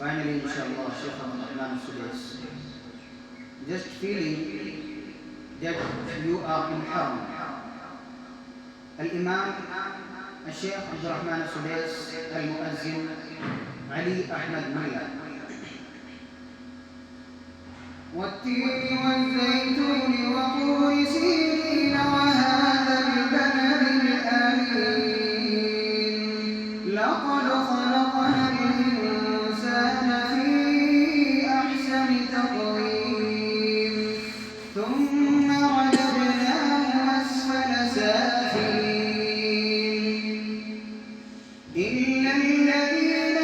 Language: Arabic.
Finally, inshallah, Sheikh Rahman Sudais. Just feeling that you are in harm. Al-Imam الشيخ عبد الرحمن السديس المؤذن علي أحمد ملا. والتين والزيتون وطور سينين وهذا البلد الأمين لقد خلقنا الإنسان في أحسن تقويم ثم رددناه أسفل سافلين إلا الذين